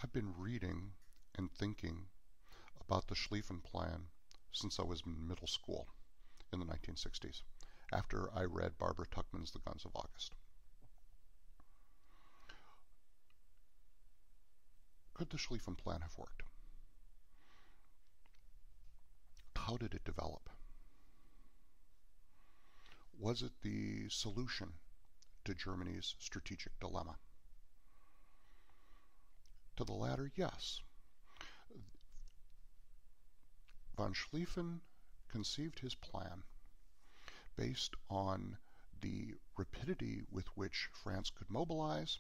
I've been reading and thinking about the Schlieffen Plan since I was in middle school in the 1960s, after I read Barbara Tuchman's The Guns of August. Could the Schlieffen Plan have worked? How did it develop? Was it the solution to Germany's strategic dilemma? To the latter, yes. Von Schlieffen conceived his plan based on the rapidity with which France could mobilize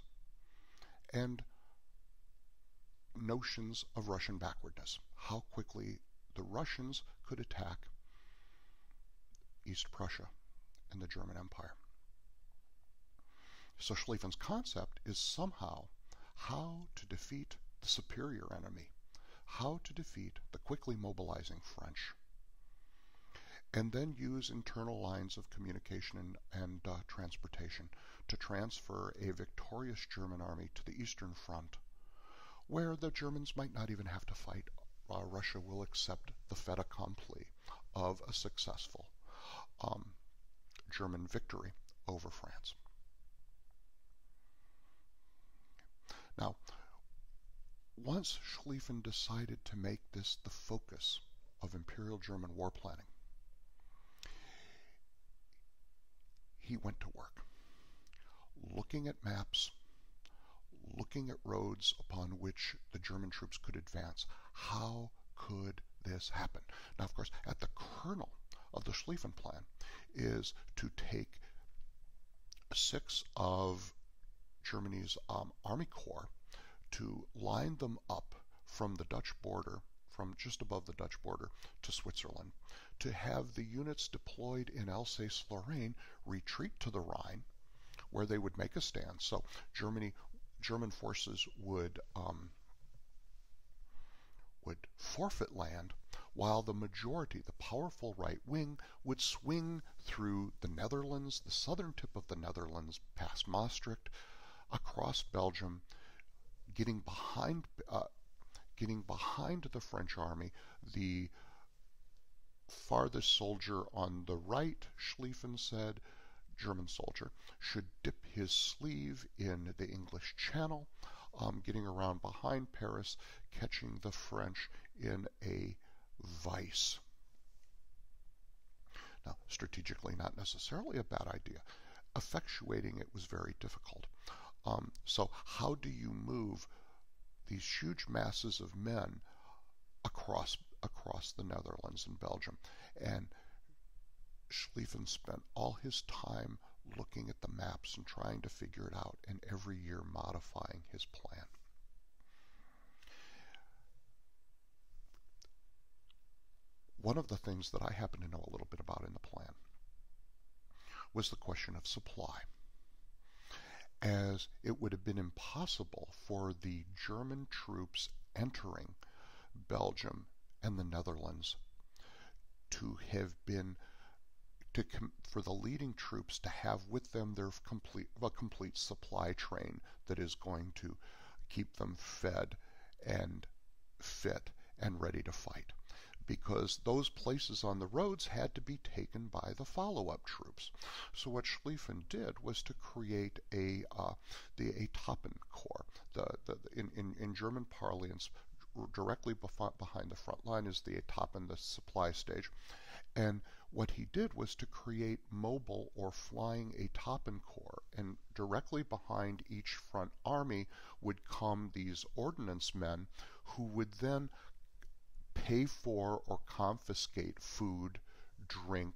and notions of Russian backwardness, how quickly the Russians could attack East Prussia and the German Empire. So Schlieffen's concept is somehow how to defeat the superior enemy, how to defeat the quickly mobilizing French, and then use internal lines of communication and transportation to transfer a victorious German army to the Eastern Front, where the Germans might not even have to fight. Russia will accept the fait accompli of a successful German victory over France. Now, once Schlieffen decided to make this the focus of Imperial German war planning, he went to work, looking at maps, looking at roads upon which the German troops could advance. How could this happen? Now, of course, at the kernel of the Schlieffen Plan is to take 6 of Germany's army corps, to line them up from the Dutch border, from just above the Dutch border to Switzerland, to have the units deployed in Alsace-Lorraine retreat to the Rhine, where they would make a stand. So German forces would forfeit land, while the majority, the powerful right wing, would swing through the Netherlands, the southern tip of the Netherlands, past Maastricht, across Belgium, getting behind the French army. The farthest soldier on the right, Schlieffen said, German soldier, should dip his sleeve in the English Channel, getting around behind Paris, catching the French in a vice. Now, strategically, not necessarily a bad idea. Effectuating it was very difficult. So how do you move these huge masses of men across the Netherlands and Belgium? And Schlieffen spent all his time looking at the maps and trying to figure it out, and every year modifying his plan. One of the things that I happen to know a little bit about in the plan was the question of supply, as it would have been impossible for the German troops entering Belgium and the Netherlands for the leading troops to have with them a complete supply train that is going to keep them fed and fit and ready to fight, because those places on the roads had to be taken by the follow-up troops. So what Schlieffen did was to create the Etappen Corps. In German parlance, directly behind the front line is the Etappen, the supply stage. And what he did was to create mobile or flying Etappen Corps, and directly behind each front army would come these ordnance men who would then pay for or confiscate food, drink,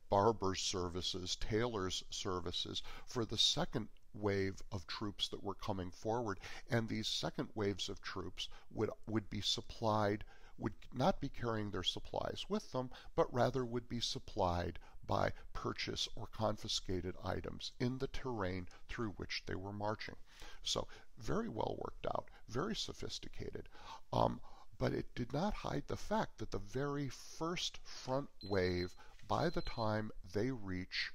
barber's services, tailor's services for the second wave of troops that were coming forward. And these second waves of troops would be supplied, would not be carrying their supplies with them, but rather would be supplied by purchase or confiscated items in the terrain through which they were marching. So very well worked out, very sophisticated. But it did not hide the fact that the very first front wave, by the time they reach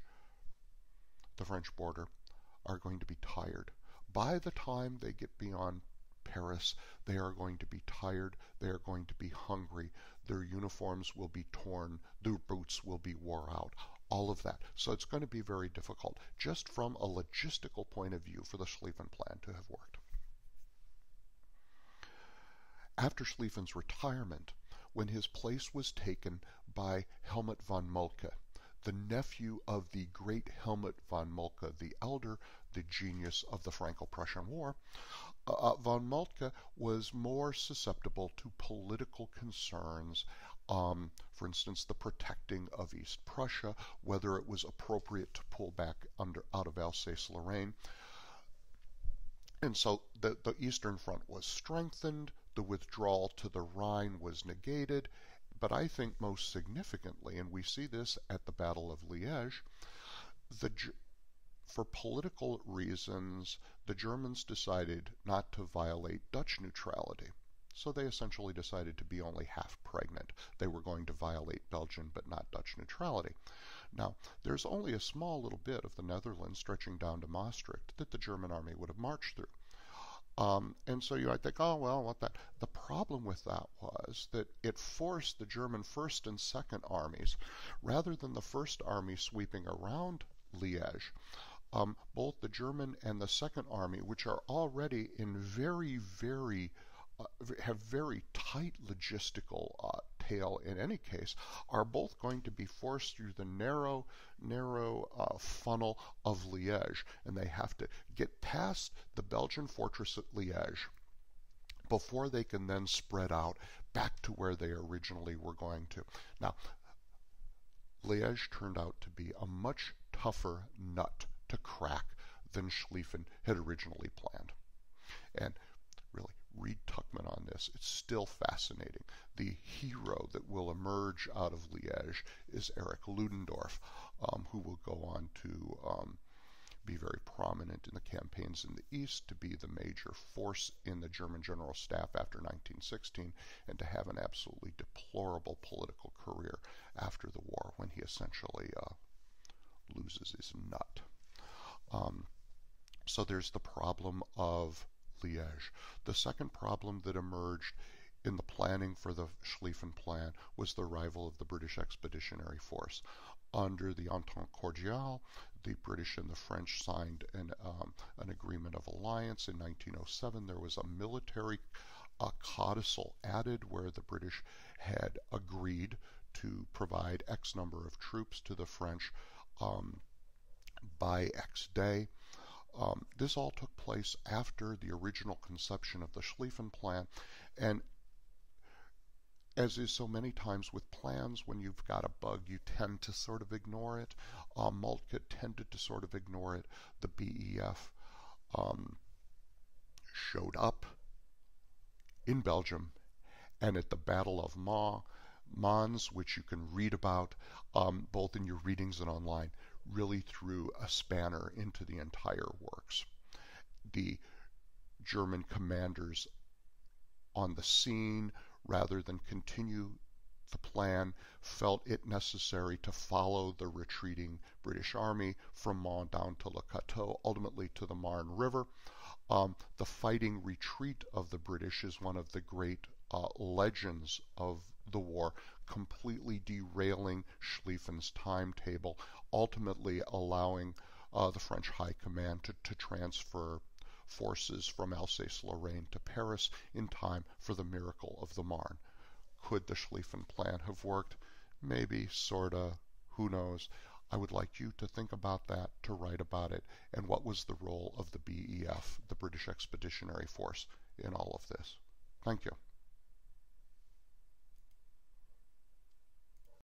the French border, are going to be tired. By the time they get beyond Paris. They are going to be tired. They are going to be hungry. Their uniforms will be torn. Their boots will be wore out. All of that. So it's going to be very difficult, just from a logistical point of view, for the Schlieffen Plan to have worked. After Schlieffen's retirement, when his place was taken by Helmut von Moltke, the nephew of the great Helmut von Moltke the Elder, the genius of the Franco-Prussian War, von Moltke was more susceptible to political concerns, for instance, the protecting of East Prussia, whether it was appropriate to pull back out of Alsace-Lorraine. And so the Eastern Front was strengthened, the withdrawal to the Rhine was negated, but I think most significantly, and we see this at the Battle of Liège, for political reasons, the Germans decided not to violate Dutch neutrality. So they essentially decided to be only half pregnant. They were going to violate Belgian but not Dutch neutrality. Now, there's only a small little bit of the Netherlands stretching down to Maastricht that the German army would have marched through. And so you might think, oh, well, what that? The problem with that was that it forced the German First and Second Armies, rather than the First Army sweeping around Liège, both the German and the Second Army, which are already in have very tight logistical tail in any case, are both going to be forced through the narrow funnel of Liège, and they have to get past the Belgian fortress at Liège before they can then spread out back to where they originally were going to. Now, Liège turned out to be a much tougher nut to crack than Schlieffen had originally planned. And really, read Tuckman on this. It's still fascinating. The hero that will emerge out of Liège is Erich Ludendorff, who will go on to be very prominent in the campaigns in the East, to be the major force in the German General Staff after 1916, and to have an absolutely deplorable political career after the war, when he essentially loses his nut. So there's the problem of Liège. The second problem that emerged in the planning for the Schlieffen Plan was the arrival of the British Expeditionary Force. Under the Entente Cordiale, the British and the French signed an agreement of alliance. In 1907, there was a military codicil added where the British had agreed to provide X number of troops to the French by X day. This all took place after the original conception of the Schlieffen Plan, and as is so many times with plans, when you've got a bug, you tend to sort of ignore it. Moltke tended to sort of ignore it. The BEF showed up in Belgium, and at the Battle of Mons, which you can read about both in your readings and online, really threw a spanner into the entire works. The German commanders on the scene, rather than continue the plan, felt it necessary to follow the retreating British army from Mons down to Le Cateau, ultimately to the Marne River. The fighting retreat of the British is one of the great legends of the war, completely derailing Schlieffen's timetable, ultimately allowing the French High Command to transfer forces from Alsace-Lorraine to Paris in time for the miracle of the Marne. Could the Schlieffen Plan have worked? Maybe, sorta, who knows? I would like you to think about that, to write about it, and what was the role of the BEF, the British Expeditionary Force, in all of this. Thank you.